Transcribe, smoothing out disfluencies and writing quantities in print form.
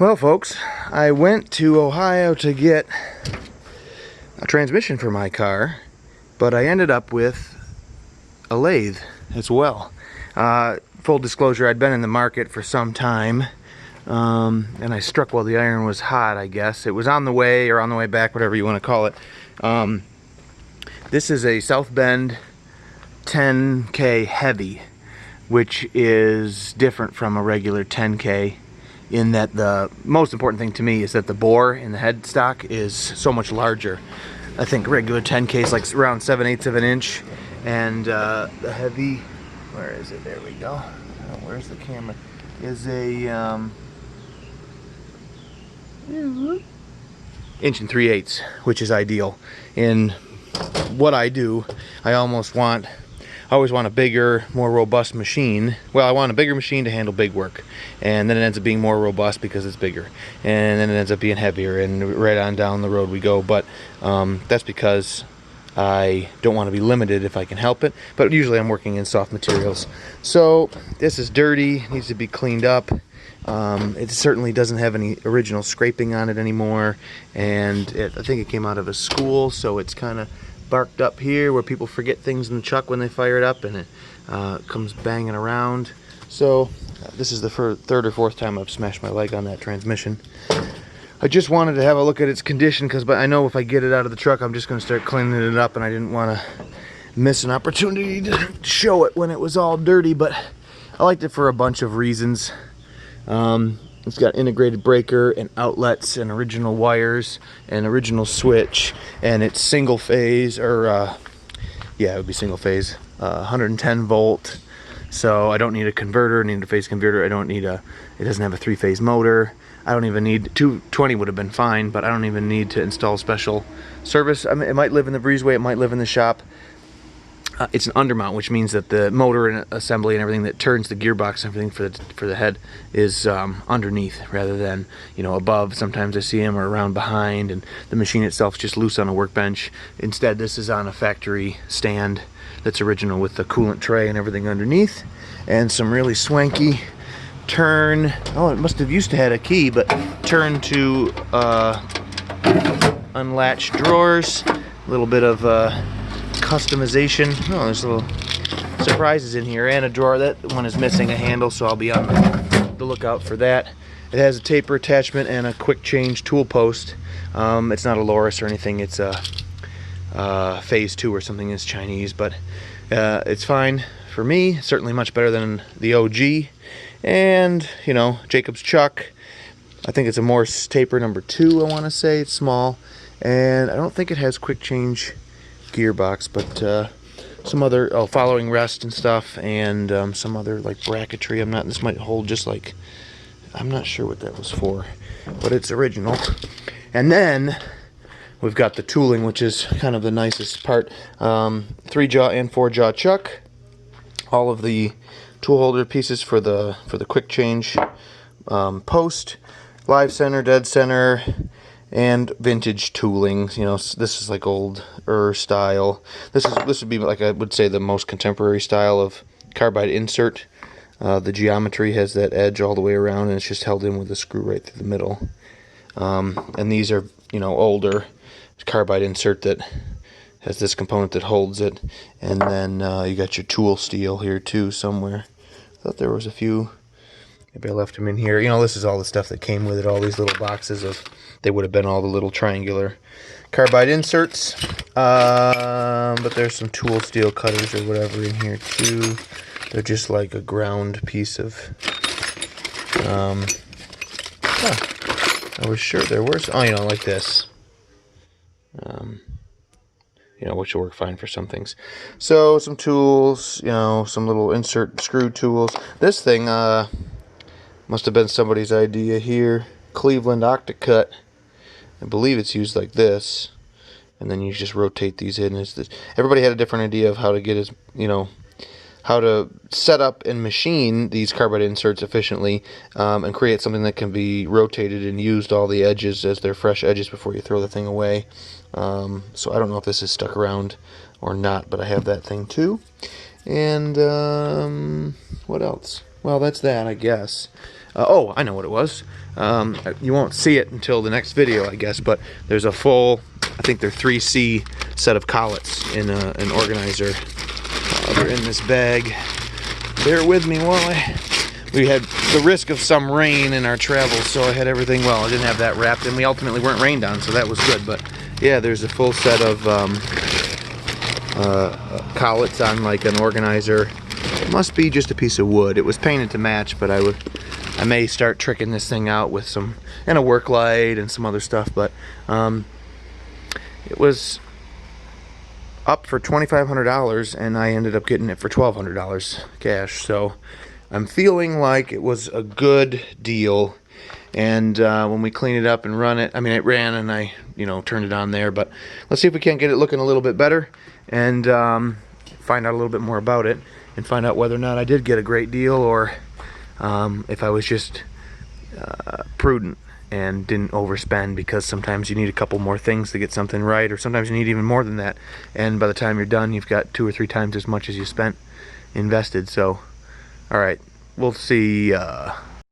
Well, folks, I went to Ohio to get a transmission for my car, but I ended up with a lathe as well. Full disclosure, I'd been in the market for some time, and I struck while the iron was hot, I guess. It was on the way, or on the way back, whatever you want to call it. This is a South Bend 10K heavy, which is different from a regular 10K. In that the most important thing to me is that the bore in the headstock is so much larger. I think regular 10K is like around 7/8 of an inch, and the heavy, where is it? There we go. Oh, where's the camera? Is a 1 3/8, which is ideal. In what I do, I always want a bigger, more robust machine. Well, I want a bigger machine to handle big work, and then it ends up being more robust because it's bigger, and then it ends up being heavier, and right on down the road we go. But that's because I don't want to be limited if I can help it, but usually I'm working in soft materials. So this is dirty, needs to be cleaned up. It certainly doesn't have any original scraping on it anymore, and I think it came out of a school, so it's kind of barked up here where people forget things in the truck when they fire it up, and it comes banging around. So this is the third or fourth time I've smashed my leg on that transmission. I just wanted to have a look at its condition, because I know if I get it out of the truck I'm just going to start cleaning it up, and I didn't want to miss an opportunity to show it when it was all dirty. But I liked it for a bunch of reasons. It's got integrated breaker and outlets and original wires and original switch, and it's single phase, or yeah, it would be single phase, 110 volt. So I don't need a converter, I need a phase converter. It doesn't have a 3-phase motor. I don't even need 220 would have been fine, but I don't even need to install special service. I mean, it might live in the breezeway, it might live in the shop. It's an undermount, which means that the motor and assembly and everything that turns the gearbox and everything for the head is underneath rather than, you know, above. Sometimes I see them or around behind, and the machine itself is just loose on a workbench. Instead, this is on a factory stand that's original with the coolant tray and everything underneath, and some really swanky turn. Oh, it must have used to had a key, but turn to unlatched drawers. A little bit of customization. Oh, there's little surprises in here, and a drawer. That one is missing a handle, so I'll be on the lookout for that. It has a taper attachment and a quick change tool post. It's not a Loris or anything. It's a phase 2 or something. It's Chinese, but it's fine for me. Certainly much better than the OG. And, you know, Jacob's Chuck. I think it's a Morse taper number 2, I want to say. It's small, and I don't think it has quick change gearbox, but some other following rest and stuff, and some other like bracketry. This might hold just like, I'm not sure what that was for, but it's original. And then we've got the tooling, which is kind of the nicest part. 3-jaw and 4-jaw chuck. All of the tool holder pieces for the quick change post, live center, dead center, and vintage tooling. You know, this is like older style. This would be like, I would say, the most contemporary style of carbide insert. The geometry has that edge all the way around, and it's just held in with a screw right through the middle. And these are, you know, older carbide insert that has this component that holds it. And then you got your tool steel here too somewhere. I thought there was a few. Maybe I left them in here. You know, this is all the stuff that came with it, all these little boxes of, they would have been all the little triangular carbide inserts. But there's some tool steel cutters or whatever in here too. They're just like a ground piece of, I was sure there were some, you know, like this. You know, which will work fine for some things. So some tools, you know, some little insert screw tools. This thing, must have been somebody's idea here. Cleveland Octacut. I believe it's used like this, and then you just rotate these in. Everybody had a different idea of how to get how to set up and machine these carbide inserts efficiently, and create something that can be rotated and used all the edges as they're fresh edges before you throw the thing away. So I don't know if this is stuck around or not, but I have that thing too. And what else? well, that's that, I guess. Oh, I know what it was. You won't see it until the next video, I guess, but there's a full, I think they're 3C set of collets in an organizer. They're in this bag. Bear with me while we had the risk of some rain in our travels, so I had everything, well, I didn't have that wrapped, and we ultimately weren't rained on, so that was good. But yeah, there's a full set of collets on like an organizer. It must be just a piece of wood. It was painted to match, but I may start tricking this thing out with some, and a work light and some other stuff, but it was up for $2,500 and I ended up getting it for $1,200 cash. So I'm feeling like it was a good deal. And when we clean it up and run it, I mean, it ran and I, turned it on there, but let's see if we can't get it looking a little bit better and find out a little bit more about it and find out whether or not I did get a great deal, or if I was just prudent and didn't overspend, because sometimes you need a couple more things to get something right, or sometimes you need even more than that, and by the time you're done you've got 2 or 3 times as much as you invested. So all right, we'll see